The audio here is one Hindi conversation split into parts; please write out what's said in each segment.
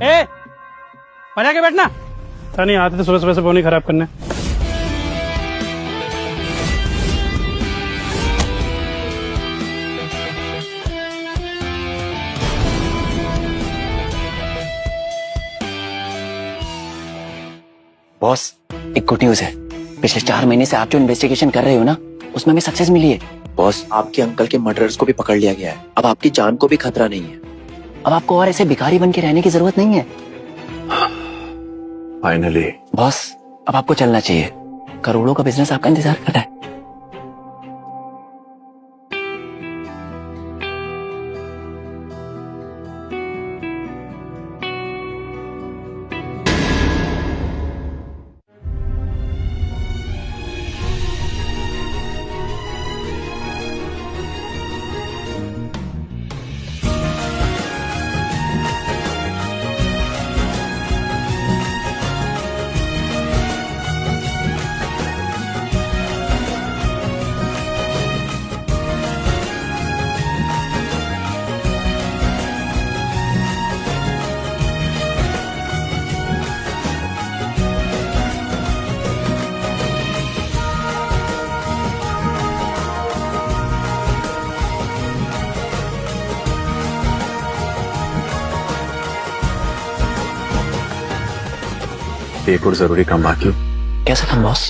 ए, मजा के बैठना। पता नहीं आते तो सुबह सुबह से फोन ही खराब करने। बॉस, एक गुड न्यूज है। पिछले 4 महीने से आप जो इन्वेस्टिगेशन कर रहे हो ना, उसमें हमें सक्सेस मिली है। बॉस, आपके अंकल के मर्डरर्स को भी पकड़ लिया गया है। अब आपकी जान को भी खतरा नहीं है। अब आपको और ऐसे भिखारी बन के रहने की जरूरत नहीं है। फाइनली बॉस, अब आपको चलना चाहिए। करोड़ों का बिजनेस आपका इंतजार कर रहा है। एक और जरूरी काम बाकी। कैसा काम बॉस?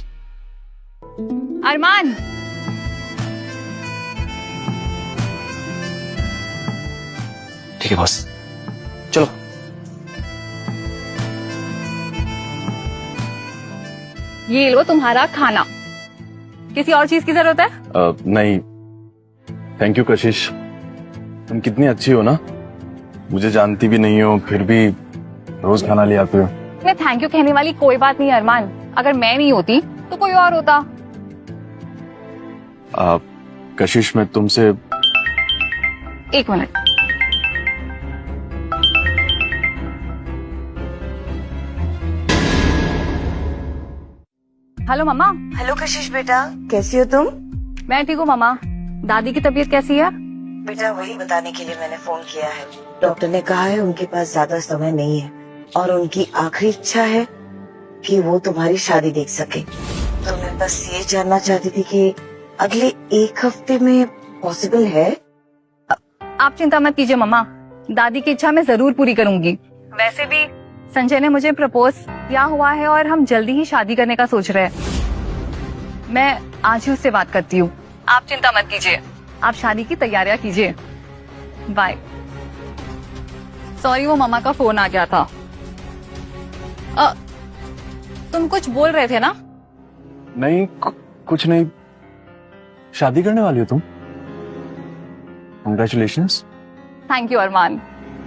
अरमान, ठीक है बॉस, चलो। ये लो तुम्हारा खाना। किसी और चीज की जरूरत है? नहीं थैंक यू कशिश, तुम कितनी अच्छी हो ना। मुझे जानती भी नहीं हो फिर भी रोज खाना ले आते हो। मैं थैंक यू कहने वाली कोई बात नहीं अरमान। अगर मैं नहीं होती तो कोई और होता। कशिश, मैं तुमसे 1 मिनट। हेलो मम्मा। हेलो कशिश बेटा, कैसी हो तुम? मैं ठीक हूँ मम्मा। दादी की तबीयत कैसी है? बेटा वही बताने के लिए मैंने फोन किया है। डॉक्टर ने कहा है उनके पास ज्यादा समय नहीं है और उनकी आखिरी इच्छा है कि वो तुम्हारी शादी देख सके। तो मैं बस ये जानना चाहती थी कि अगले 1 हफ्ते में पॉसिबल है? आप चिंता मत कीजिए मम्मा, दादी की इच्छा मैं जरूर पूरी करूंगी। वैसे भी संजय ने मुझे प्रपोज किया हुआ है और हम जल्दी ही शादी करने का सोच रहे हैं। मैं आज ही उससे बात करती हूँ। आप चिंता मत कीजिए, आप शादी की तैयारियां कीजिए। बाय। सॉरी, वो मम्मा का फोन आ गया था। तुम कुछ बोल रहे थे ना? नहीं कुछ नहीं। शादी करने वाली हो तुम? कंग्रेचुलेशंस। थैंक यू अरमान।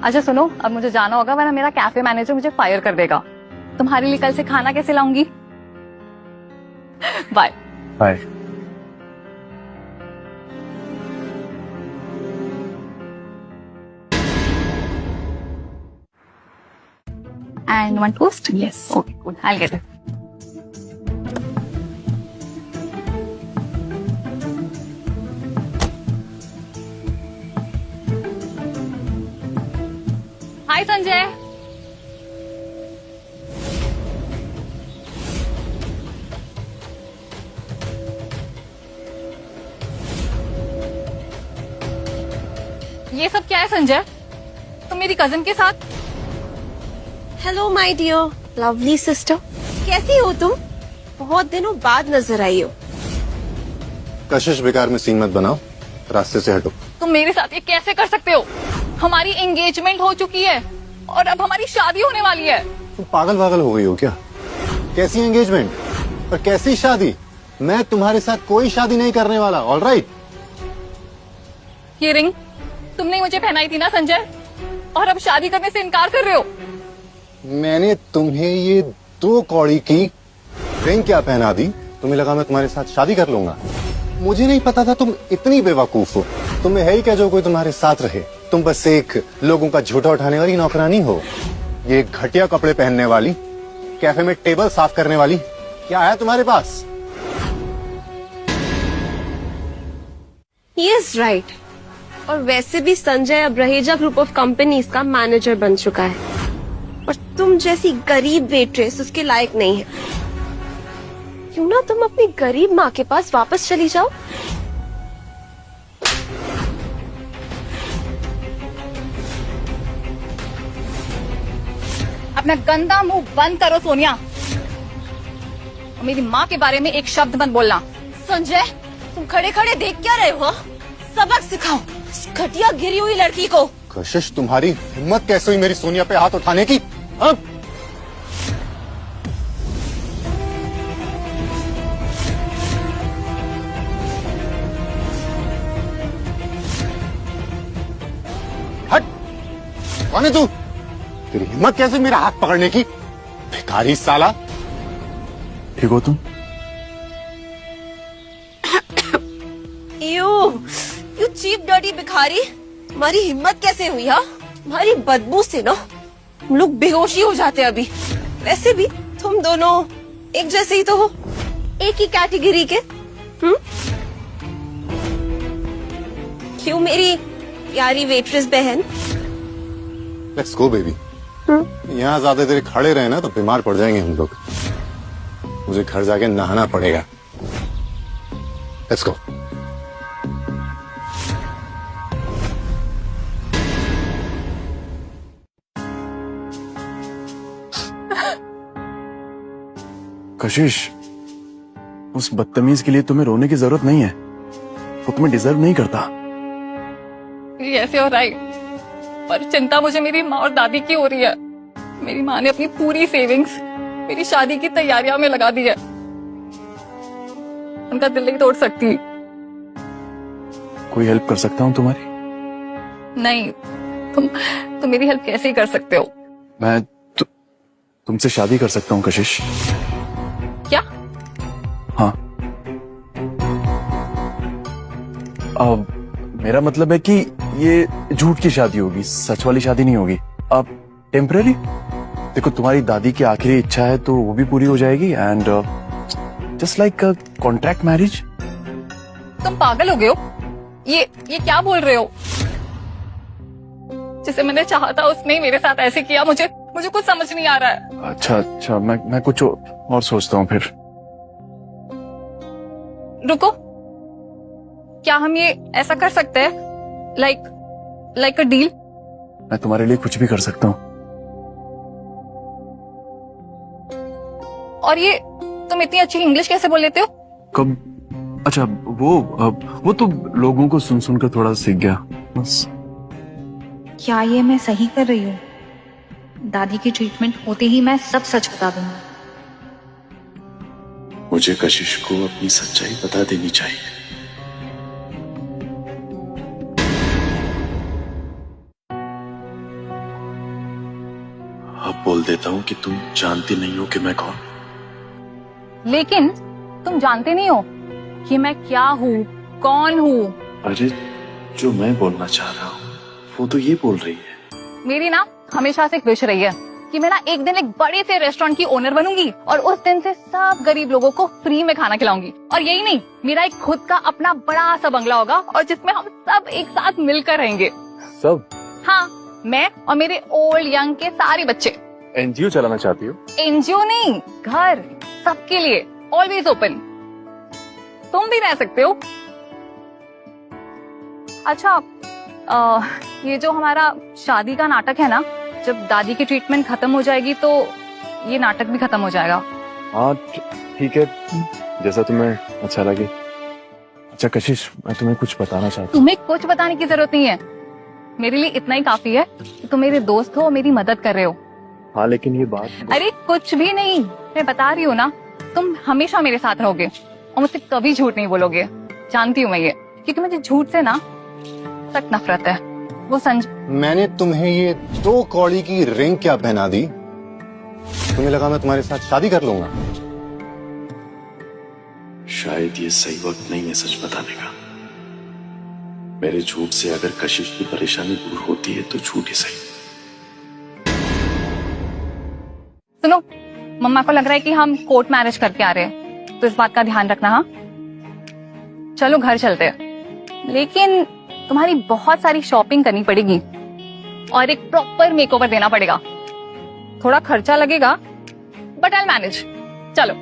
अच्छा सुनो, अब मुझे जाना होगा वरना मेरा कैफे मैनेजर मुझे फायर कर देगा। तुम्हारे लिए कल से खाना कैसे लाऊंगी? Bye bye. And one toast? Yes. Okay, cool. I'll get it. Hi, Sanjay. ये सब क्या है संजय? तुम मेरी कजिन के साथ? Hello my dear lovely sister, कैसी हो तुम? बहुत दिनों बाद नजर आई हो। कशिश, बेकार में सीन मत बनाओ, रास्ते से हटो। तुम मेरे साथ ये कैसे कर सकते हो? हमारी एंगेजमेंट हो चुकी है और अब हमारी शादी होने वाली है। तुम पागल वागल हो गई हो क्या? कैसी एंगेजमेंट और कैसी शादी? मैं तुम्हारे साथ कोई शादी नहीं करने वाला। ऑलराइट? ये रिंग तुमने मुझे पहनाई थी ना संजय, और अब शादी करने से इनकार कर रहे हो? मैंने तुम्हें ये 2 कौड़ी की रिंग क्या पहना दी? तुम्हें लगा मैं तुम्हारे साथ शादी कर लूंगा? मुझे नहीं पता था तुम इतनी बेवकूफ हो। तुम्हें है ही क्या जो कोई तुम्हारे साथ रहे? तुम बस एक लोगों का झूठा उठाने वाली नौकरानी हो। ये घटिया कपड़े पहनने वाली, कैफे में टेबल साफ करने वाली, क्या है तुम्हारे पास? He is right. और वैसे भी संजय अब रहेजा ग्रुप ऑफ कंपनीज का मैनेजर बन चुका है। तुम जैसी गरीब वेट्रेस उसके लायक नहीं है। क्यों ना तुम अपनी गरीब माँ के पास वापस चली जाओ। अपना गंदा मुंह बंद करो सोनिया, और मेरी माँ के बारे में एक शब्द मत बोलना। संजय, तुम खड़े खड़े देख क्या रहे हो? सबक सिखाओ इस घटिया गिरी हुई लड़की को। कशिश, तुम्हारी हिम्मत कैसे हुई मेरी सोनिया पे हाथ उठाने की? हाँ? हट! कौन है तू? तेरी हिम्मत कैसे मेरा हाथ पकड़ने की? भिखारी साला! ठीक हो तुम? यू चीप डर्टी भिखारी, तुम्हारी हिम्मत कैसे हुई? हाँ, तुम्हारी बदबू से ना हम लोग बेहोशी हो जाते हैं अभी। वैसे भी तुम दोनों एक जैसे ही तो हो, एक ही कैटेगरी के। क्यों मेरी प्यारी वेट्रेस बहन? Let's go baby. यहाँ ज्यादा देर खड़े रहे ना तो बीमार पड़ जाएंगे हम लोग। मुझे घर जाके नहाना पड़ेगा। Let's go. कशिश, उस बदतमीज के लिए तुम्हें रोने की जरूरत नहीं है। वो तुम्हें डिजर्व नहीं करता। ये ऐसे हो रहा है, पर चिंता मुझे मेरी माँ और दादी की हो रही है। मेरी माँ ने अपनी पूरी सेविंग्स मेरी शादी की तैयारियों में लगा दी है। उनका दिल नहीं तोड़ सकती। कोई हेल्प कर सकता हूँ तुम्हारी? नहीं, तुम मेरी हेल्प कैसे ही कर सकते हो? मैं तुमसे शादी कर सकता हूँ कशिश। क्या? हाँ। अब मेरा मतलब है कि ये झूठ की शादी होगी, सच वाली शादी नहीं होगी। अब टेम्पररी। देखो, तुम्हारी दादी की आखिरी इच्छा है तो वो भी पूरी हो जाएगी। And just like contract marriage. तुम पागल हो गए हो? ये क्या बोल रहे हो? जिसे मैंने चाहा था उसने ही मेरे साथ ऐसे किया। मुझे कुछ समझ नहीं आ रहा है। अच्छा, मैं कुछ और सोचता हूँ फिर। रुको, क्या हम ये ऐसा कर सकते हैं, लाइक अ डील? मैं तुम्हारे लिए कुछ भी कर सकता हूँ। और ये तुम इतनी अच्छी इंग्लिश कैसे बोल लेते हो? कब? अच्छा, वो तो लोगों को सुन सुनकर थोड़ा सीख गया बस। क्या ये मैं सही कर रही हूँ? दादी की ट्रीटमेंट होते ही मैं सब सच बता दूंगी। मुझे कशिश को अपनी सच्चाई बता देनी चाहिए। अब बोल देता हूँ कि तुम जानती नहीं हो कि मैं कौन। लेकिन तुम जानते नहीं हो कि मैं क्या हूँ, कौन हूँ। अरे, जो मैं बोलना चाह रहा हूँ वो तो ये बोल रही है। मेरी ना हमेशा से एक विश रही है कि मैं ना एक दिन एक बड़े से रेस्टोरेंट की ओनर बनूंगी और उस दिन से सब गरीब लोगों को फ्री में खाना खिलाऊंगी। और यही नहीं, मेरा एक खुद का अपना बड़ा सा बंगला होगा और जिसमें हम सब एक साथ मिलकर रहेंगे। सब? हाँ, मैं और मेरे ओल्ड यंग के सारे बच्चे। एनजीओ चलाना चाहती हो? एनजीओ नहीं, घर सबके लिए, ऑलवेज ओपन। तुम भी रह सकते हो। अच्छा, ये जो हमारा शादी का नाटक है ना, जब दादी की ट्रीटमेंट खत्म हो जाएगी तो ये नाटक भी खत्म हो जाएगा। हाँ ठीक है, जैसा तुम्हें अच्छा लगे। अच्छा कशिश, मैं तुम्हें कुछ बताना चाहता हूँ। तुम्हें कुछ बताने की जरूरत नहीं है, मेरे लिए इतना ही काफी है कि तुम मेरे दोस्त हो और मेरी मदद कर रहे हो। हाँ, लेकिन ये बात। अरे कुछ भी नहीं, मैं बता रही हूँ ना, तुम हमेशा मेरे साथ रहोगे और मुझसे कभी झूठ नहीं बोलोगे। जानती हूँ मैं ये, क्योंकि मुझे झूठ से ना सख्त नफरत है। वो मैंने तुम्हें ये 2 कौड़ी की रिंग क्या पहना दी? तुम्हें लगा मैं तुम्हारे साथ शादी कर लूंगा? शायद ये सही वक्त नहीं है सच बताने का। मेरे झूठ से अगर कशिश की परेशानी दूर होती है तो झूठ ही सही। सुनो, मम्मा को लग रहा है कि हम कोर्ट मैरिज करके आ रहे हैं, तो इस बात का ध्यान रखना। हाँ, चलो घर चलते हैं, लेकिन तुम्हारी बहुत सारी शॉपिंग करनी पड़ेगी और एक प्रॉपर मेकओवर देना पड़ेगा। थोड़ा खर्चा लगेगा, बट आई मैनेज। चलो।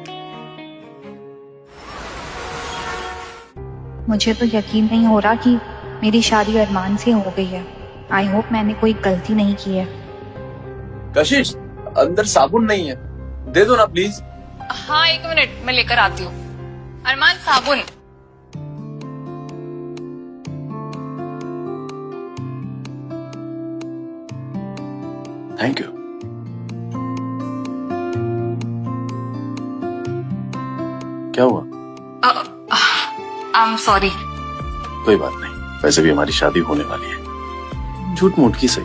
मुझे तो यकीन नहीं हो रहा कि मेरी शादी अरमान से हो गई है। आई होप मैंने कोई गलती नहीं की है। कशिश, अंदर साबुन नहीं है, दे दो ना प्लीज। हाँ, 1 मिनट, मैं लेकर आती हूँ। अरमान, साबुन। Thank you. क्या हुआ? I am sorry. कोई बात नहीं, वैसे भी हमारी शादी होने वाली है, झूठ मूठ की सही।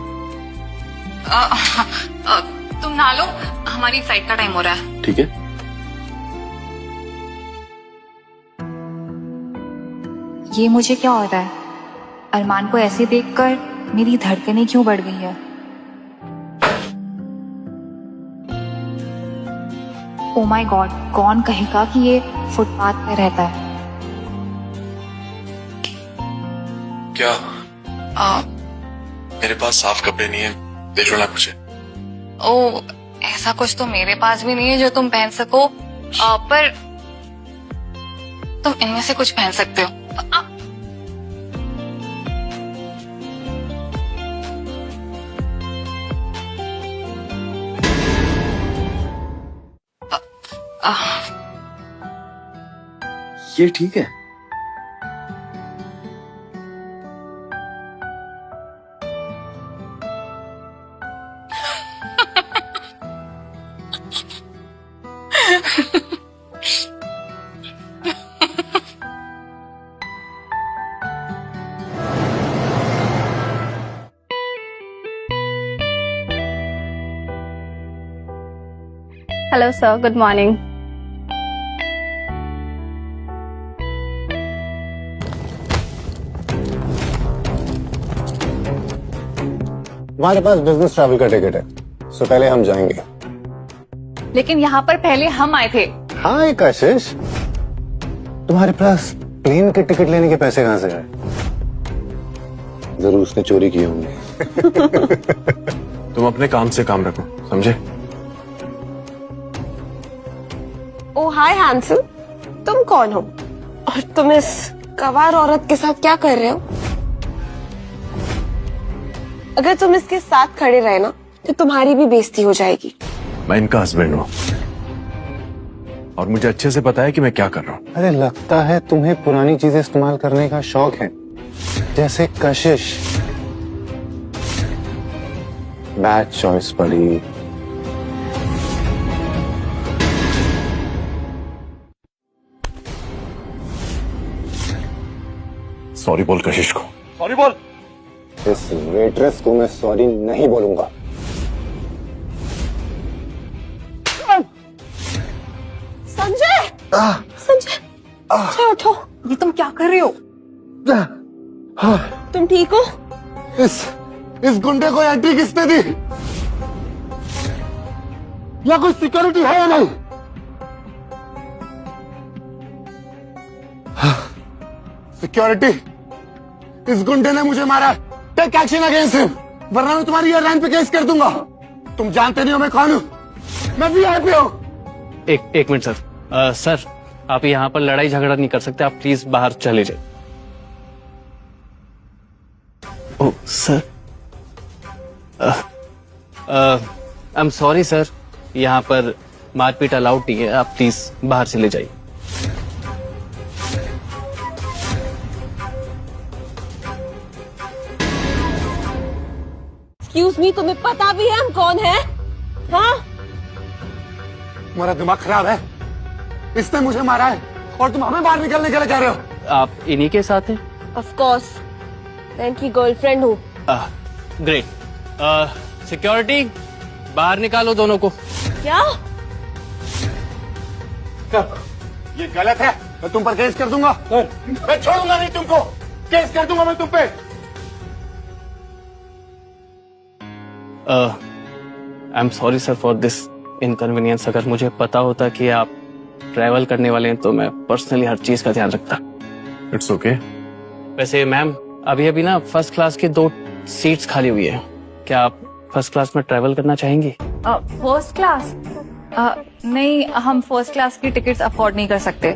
तुम नहा लो, हमारी फ्लाइट का टाइम हो रहा है। ठीक है। ये मुझे क्या हो रहा है? अरमान को ऐसे देखकर मेरी धड़कनें क्यों बढ़ गई है? ओ माय गॉड, कौन कहेगा कि ये फुटपाथ पे रहता है? क्या? मेरे पास साफ कपड़े नहीं है, दे दो ना मुझे। ओ, ऐसा कुछ तो मेरे पास भी नहीं है जो तुम पहन सको, पर तुम इनमें से कुछ पहन सकते हो। ये ठीक है। Hello sir, good morning. हमारे पास बिजनेस ट्रैवल का टिकट है, सो पहले हम जाएंगे। लेकिन यहाँ पर पहले हम आए थे। हाँ कशिश, तुम्हारे पास प्लेन के टिकट लेने के पैसे कहाँ से आए? जरूर उसने चोरी किए होंगे। तुम अपने काम से काम रखो, समझे? ओ हाय हैंसम, तुम कौन हो और तुम इस गवार औरत के साथ क्या कर रहे हो? अगर तुम इसके साथ खड़े रहे ना तो तुम्हारी भी बेइज्जती हो जाएगी। मैं इनका हस्बैंड हूँ और मुझे अच्छे से पता है कि मैं क्या कर रहा हूँ। अरे लगता है तुम्हें पुरानी चीजें इस्तेमाल करने का शौक है, जैसे कशिश। बैड चॉइस पड़ी। सॉरी बोल कशिश को, सॉरी बोल। इस वेट्रेस को मैं सॉरी नहीं बोलूंगा। संजय, संजय उठो। ये तुम क्या कर रहे हो? तुम ठीक हो? इस गुंडे को एंट्री किसने दी? या कोई सिक्योरिटी है या नहीं? सिक्योरिटी, इस गुंडे ने मुझे मारा। टेक एक्शन अगेंस्ट हिम, वरना मैं तुम्हारी एयरलाइन पे केस कर दूंगा। तुम जानते नहीं हो मैं कौन हूं? मैं वीआईपी हूं। एक मिनट सर। सर, आप यहाँ पर लड़ाई झगड़ा नहीं कर सकते, आप प्लीज बाहर चले जाइए। Oh sir, I am sorry sir, यहाँ पर मारपीट अलाउड नहीं है, आप प्लीज बाहर चले जाइए। एक्सक्यूज मी, तुम्हें पता भी है हम कौन हैं? हाँ? तुम्हारा दिमाग खराब है। इसने मुझे मारा है और तुम हमें बाहर निकलने के लिए कह रहे हो। आप इन्हीं के साथ हैं? ऑफ कोर्स, मैं इनकी गर्लफ्रेंड हूँ। ग्रेट। सिक्योरिटी, बाहर निकालो दोनों को। क्या? ये गलत है, मैं तुम पर केस कर दूंगा। मैं छोड़ूंगा नहीं तुमको, केस कर दूंगा मैं तुम पे। I am sorry sir for this inconvenience. अगर मुझे पता होता कि आप ट्रैवल करने वाले हैं तो मैं पर्सनली हर चीज का ध्यान रखता। It's okay. वैसे मैम, अभी अभी ना फर्स्ट क्लास की 2 सीट्स खाली हुई है, क्या आप फर्स्ट क्लास में ट्रैवल करना चाहेंगी? First class? नहीं, हम फर्स्ट क्लास की टिकट्स अफोर्ड नहीं कर सकते।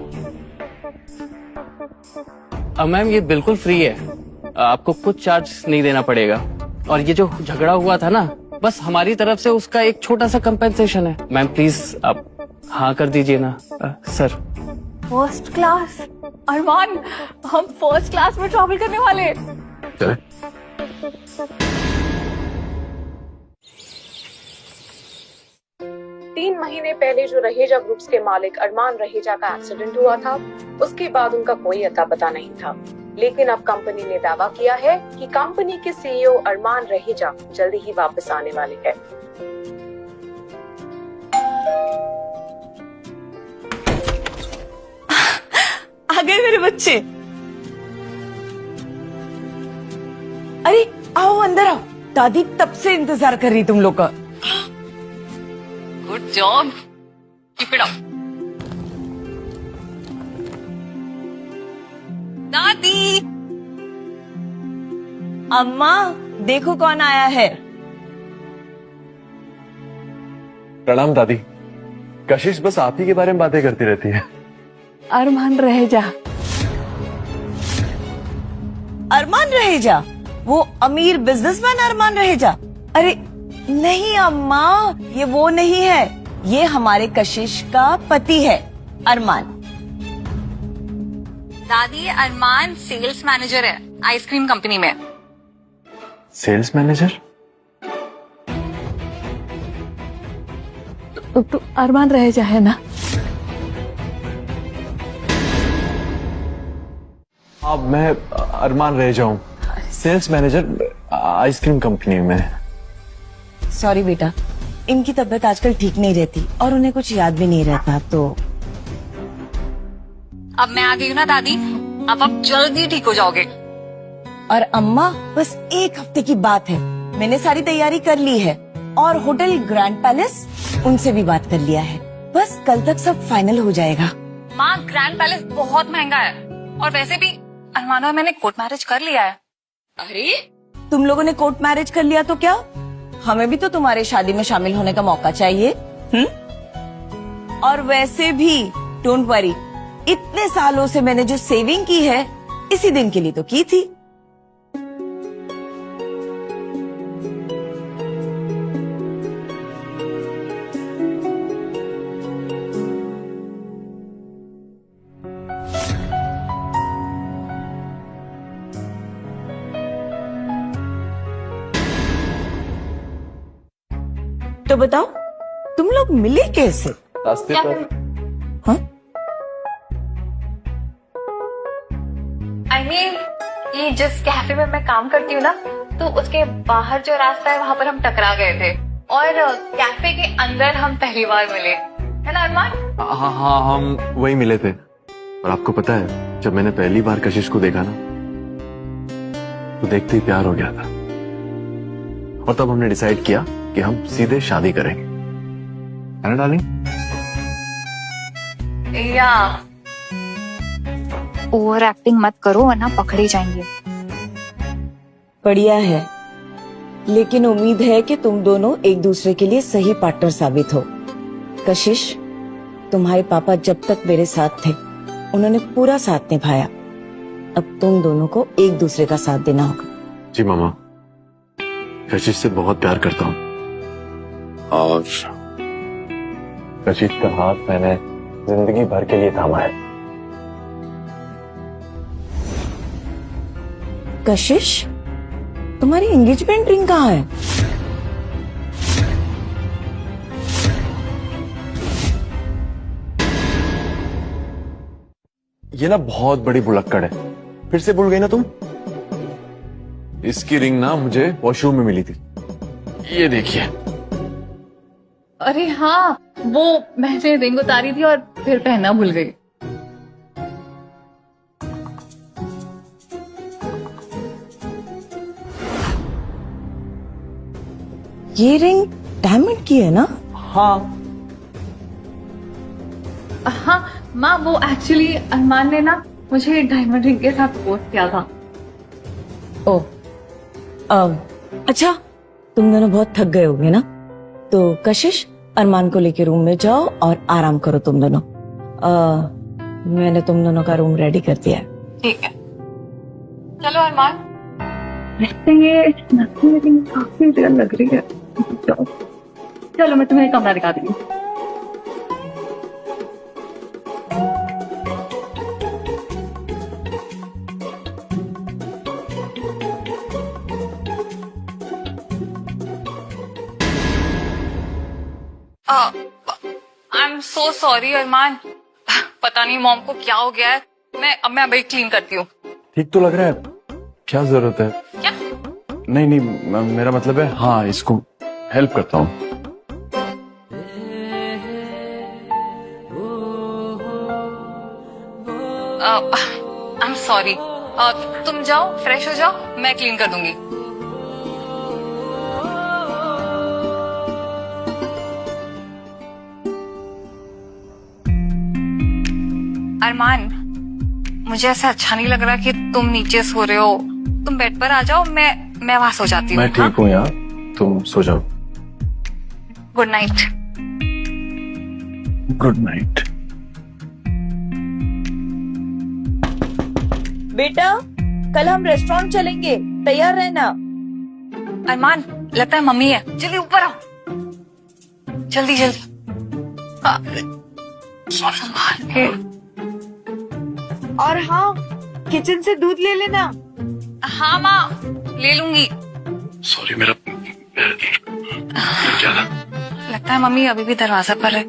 मैम ये बिल्कुल फ्री है, आपको कुछ चार्ज नहीं देना पड़ेगा। और ये जो झगड़ा हुआ था ना, बस हमारी तरफ से उसका एक छोटा सा कंपेंसेशन है। मैम प्लीज आप हाँ कर दीजिए ना। Sir first class? अरमान, हम फर्स्ट क्लास में ट्रैवल करने वाले हैं। चले। तीन महीने पहले जो रहेजा ग्रुप्स के मालिक अरमान रहेजा का एक्सीडेंट हुआ था, उसके बाद उनका कोई अता पता नहीं था। लेकिन अब कंपनी ने दावा किया है कि कंपनी के सीईओ अरमान रहेजा जल्दी ही वापस आने वाले हैं। आ गए मेरे बच्चे। अरे आओ अंदर आओ, दादी तब से इंतजार कर रही तुम लोग का। Good job, keep it up. दादी, अम्मा देखो कौन आया है। प्रणाम दादी। कशिश बस आप ही के बारे में बातें करती रहती है। अरमान रहेजा। अरमान रहेजा? वो अमीर बिजनेसमैन अरमान रहेजा? अरे नहीं अम्मा, ये वो नहीं है, ये हमारे कशिश का पति है अरमान। दादी, अरमान सेल्स मैनेजर है आइसक्रीम कंपनी में। Sales manager? तो अरमान रहेजा है ना? अब मैं अरमान रह जाऊं, सेल्स मैनेजर आइसक्रीम कंपनी में। सॉरी बेटा, इनकी तबीयत आजकल ठीक नहीं रहती और उन्हें कुछ याद भी नहीं रहता, तो अब मैं आ गई हूँ ना दादी, अब जल्दी ठीक हो जाओगे। और अम्मा बस एक हफ्ते की बात है, मैंने सारी तैयारी कर ली है और होटल ग्रैंड पैलेस उनसे भी बात कर लिया है, बस कल तक सब फाइनल हो जाएगा। माँ, ग्रैंड पैलेस बहुत महंगा है और वैसे भी अरमान और मैंने कोर्ट मैरिज कर लिया है। अरे तुम लोगों ने कोर्ट मैरिज कर लिया तो क्या, हमें भी तो तुम्हारे शादी में शामिल होने का मौका चाहिए। और वैसे भी डोंट वरी, इतने सालों से मैंने जो सेविंग की है इसी दिन के लिए तो की थी। तो बताओ तुम लोग मिले कैसे? रास्ते पर। हाँ? I mean, ये जिस कैफे में मैं काम करती हूँ ना, तो उसके बाहर जो रास्ता है वहाँ पर हम टकरा गए थे और कैफे के अंदर हम पहली बार मिले, है ना अरमान? हाँ हाँ, हम वही मिले थे। और आपको पता है, जब मैंने पहली बार कशिश को देखा ना, तो देखते ही प्यार हो गया था। और तब हमने डिसाइड किया कि हम सीधे शादी करेंगे, है ना डार्लिंग? या ओवर एक्टिंग मत करो वरना पकड़े जाएंगे। बढ़िया है, लेकिन उम्मीद है कि तुम दोनों एक दूसरे के लिए सही पार्टनर साबित हो। कशिश, तुम्हारे पापा जब तक मेरे साथ थे उन्होंने पूरा साथ निभाया, अब तुम दोनों को एक दूसरे का साथ देना होगा। जी मामा, कशिश से बहुत प्यार करता हूँ और कशिश का हाथ मैंने जिंदगी भर के लिए थामा है। कशिश, तुम्हारी एंगेजमेंट रिंग कहाँ है? ये ना बहुत बड़ी भुलक्कड़ है, फिर से भूल गई ना तुम? इसकी रिंग ना मुझे वॉशरूम में मिली थी, ये देखिए। अरे हाँ, वो मैंने रिंग उतारी थी और फिर पहनना भूल गई। ये रिंग डायमंड की है ना? हाँ हाँ माँ, वो एक्चुअली अरमान ने ना मुझे डायमंड रिंग के साथ प्रपोज किया था। ओ, अच्छा, तुम दोनों बहुत थक गए होगे ना? तो कशिश अरमान को लेके रूम में जाओ और आराम करो तुम दोनों। मैंने तुम दोनों का रूम रेडी कर दिया है। ठीक है, चलो अरमान। वैसे ये लेकिन काफी रियल लग रही है। चलो मैं तुम्हें कमरा दिखा दूंगी। आई एम सो सॉरी अरमान, पता नहीं मॉम को क्या हो गया है। मैं अभी क्लीन करती हूँ। ठीक तो लग रहा है, क्या जरूरत है? क्या? नहीं नहीं, मेरा मतलब है हाँ, इसको हेल्प करता हूँ। आई एम सॉरी, तुम जाओ फ्रेश हो जाओ, मैं क्लीन कर दूंगी। अरमान, मुझे ऐसा अच्छा नहीं लग रहा कि तुम नीचे सो रहे हो। तुम बेड पर आ जाओ, मैं वहां सो जाती हूँ। मैं ठीक हूँ यार, तुम सो जाओ। Good night. Good night. बेटा, कल हम रेस्टोरेंट चलेंगे, तैयार रहना। अरमान, लगता है मम्मी है, जल्दी ऊपर आओ, जल्दी जल्दी। संभाल के। और हाँ, किचन से दूध ले लेना। हाँ माँ, ले लूंगी। सॉरी, मेरा क्या था? लगता है मम्मी अभी भी दरवाजा पर है।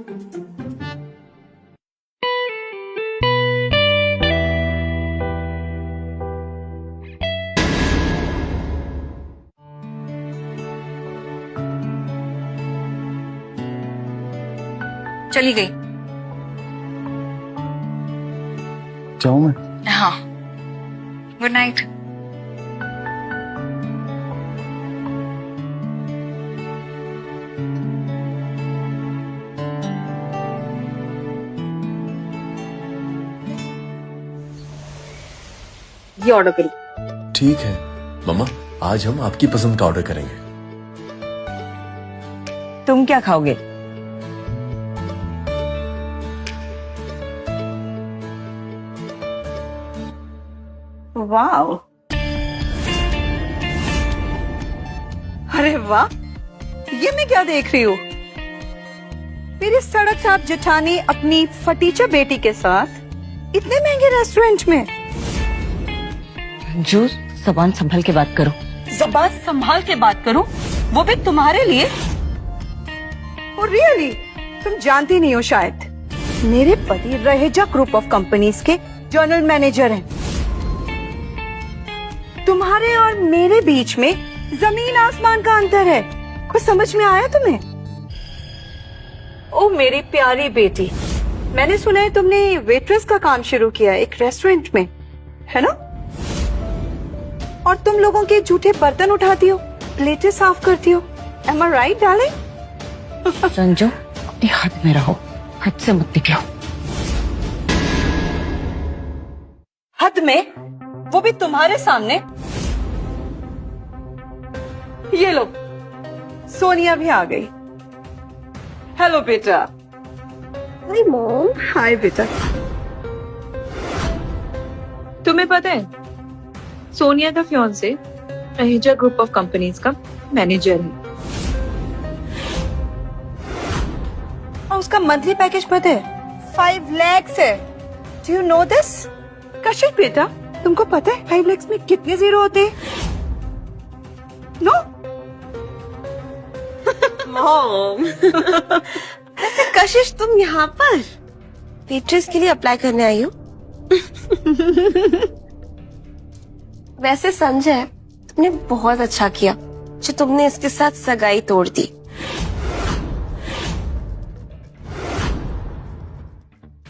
चली गई। जाऊँ मैं? हाँ, गुड नाइट। ये ऑर्डर करो। ठीक है मम्मा, आज हम आपकी पसंद का ऑर्डर करेंगे। तुम क्या खाओगे? वाह, अरे वाह, ये मैं क्या देख रही हूँ? मेरी सड़क साहब जेठानी अपनी फटीचा बेटी के साथ इतने महंगे रेस्टोरेंट में। जो जबान संभल के बात करो। जबान संभाल के बात करूं, वो भी तुम्हारे लिए? और रियली तुम जानती नहीं हो शायद, मेरे पति रहेजा ग्रुप ऑफ कंपनीज के जनरल मैनेजर हैं। तुम्हारे और मेरे बीच में जमीन आसमान का अंतर है। कुछ समझ में आया तुम्हें? ओ मेरी प्यारी बेटी, मैंने सुना है तुमने वेट्रेस का काम शुरू किया एक रेस्टोरेंट में, है ना? और तुम लोगों के जूठे बर्तन उठाती हो, प्लेटें साफ करती हो। Am I right, darling? Sanju, अपनी हद में रहो, हद से मत निकलो। हद में? वो भी तुम्हारे सामने? ये लो, सोनिया भी आ गई। हेलो बेटा। Hi mom. हाय बेटा। तुम्हें पता है, सोनिया का fiance Raheja group of companies का मैनेजर है। और उसका मंथली पैकेज पता है 5 lakhs है। Do you know this? कशिश बेटा, तुमको पता है 5 lakhs में कितने जीरो होते हैं? नो? मॉम, कशिश तुम यहाँ पर वेट्रेस के लिए अप्लाई करने आई हो? वैसे संजय, तुमने बहुत अच्छा किया जो तुमने इसके साथ सगाई तोड़ दी।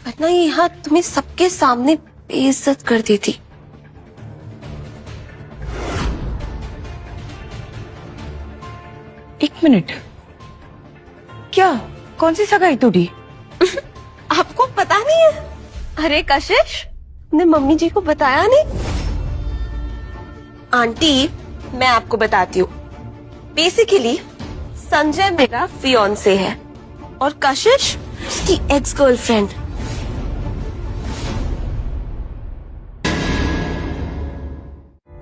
वरना यहाँ तुम्हें सबके सामने बेइज्जत कर दी थी। एक मिनट, क्या? कौन सी सगाई तोड़ी? आपको पता नहीं है? अरे कशिश, ने मम्मी जी को बताया नहीं? आंटी, मैं आपको बताती हूँ। बेसिकली संजय मेरा फियोन्से है और कशिश उसकी एक्स गर्लफ्रेंड।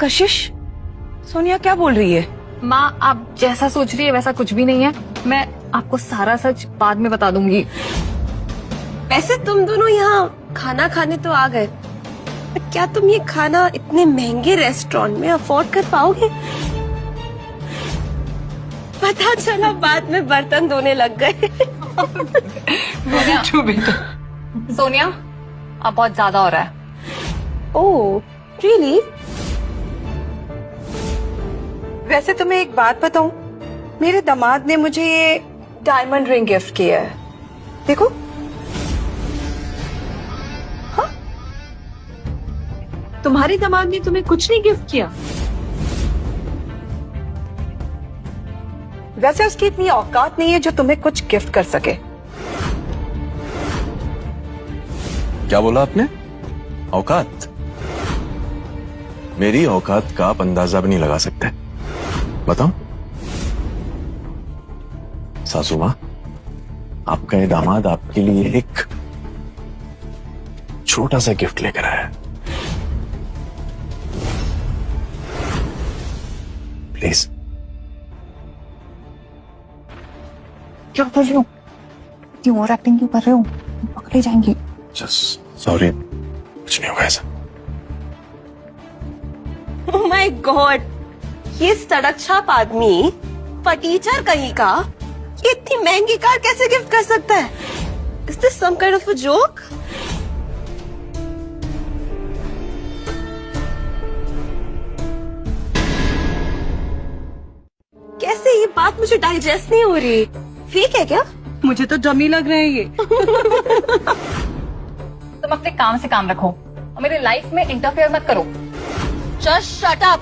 कशिश, सोनिया क्या बोल रही है? माँ, आप जैसा सोच रही है वैसा कुछ भी नहीं है। मैं आपको सारा सच बाद में बता दूंगी। वैसे तुम दोनों यहाँ खाना खाने तो आ गए, पर क्या तुम ये खाना इतने महंगे रेस्टोरेंट में अफोर्ड कर पाओगे? पता चला बाद में बर्तन धोने लग गए। सोनिया, अब बहुत ज्यादा हो रहा है। ओह, रियली? वैसे तुम्हें एक बात बताऊं, मेरे दामाद ने मुझे ये डायमंड रिंग गिफ्ट किया है। देखो। हाँ? तुम्हारे दामाद ने तुम्हें कुछ नहीं गिफ्ट किया? वैसे उसकी इतनी औकात नहीं है जो तुम्हें कुछ गिफ्ट कर सके। क्या बोला आपने? औकात? मेरी औकात का आप अंदाजा भी नहीं लगा सकते। बताओ। सासू माँ, आपका ये दामाद आपके लिए एक छोटा सा गिफ्ट लेकर आया है। प्लीज। क्या कर रहे हो? इतनी ओवर एक्टिंग क्यों कर रहे हो? पकड़े जाएंगे। सॉरी, कुछ नहीं होगा ऐसा। ओह माय गॉड, ये सड़क छाप आदमी फटीचर कहीं का ये इतनी महंगी कार कैसे गिफ्ट कर सकता है? Is this some kind of a joke? कैसे ये बात मुझे डाइजेस्ट नहीं हो रही? फेक है क्या? मुझे तो डमी लग रहे हैं ये। तुम अपने काम से काम रखो और मेरे लाइफ में इंटरफेयर मत करो। जस्ट शट अप,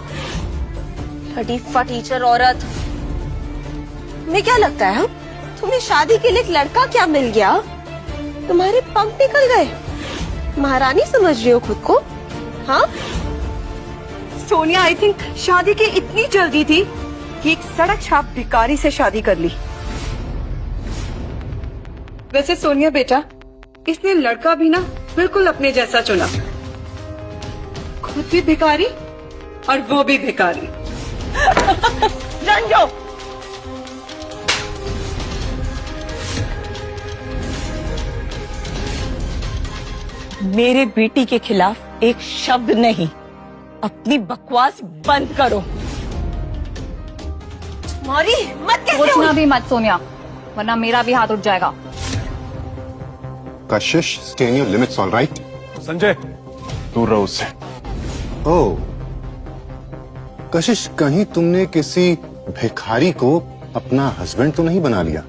फटी फटीचर औरत। तुम्हें क्या लगता है तुम्हें शादी के लिए एक लड़का क्या मिल गया? तुम्हारे पंख निकल गए? महारानी समझ रही हो खुद को? हाँ सोनिया, आई थिंक शादी की इतनी जल्दी थी कि एक सड़क छाप भिखारी से शादी कर ली। वैसे सोनिया बेटा, इसने लड़का भी ना बिल्कुल अपने जैसा चुना। खुद भी भिखारी और वो भी भिखारी। रंजो, मेरे बेटी के खिलाफ एक शब्द नहीं। अपनी बकवास बंद करो। तुम्हारी हिम्मत कैसे हुई? सोचना भी मत सोनिया, वरना मेरा भी हाथ उठ जाएगा। Kashish, stay in your limits, all right? Sanjay, दूर रहो उससे। ओह, कशिश, कहीं तुमने किसी भिखारी को अपना हस्बैंड तो नहीं बना लिया?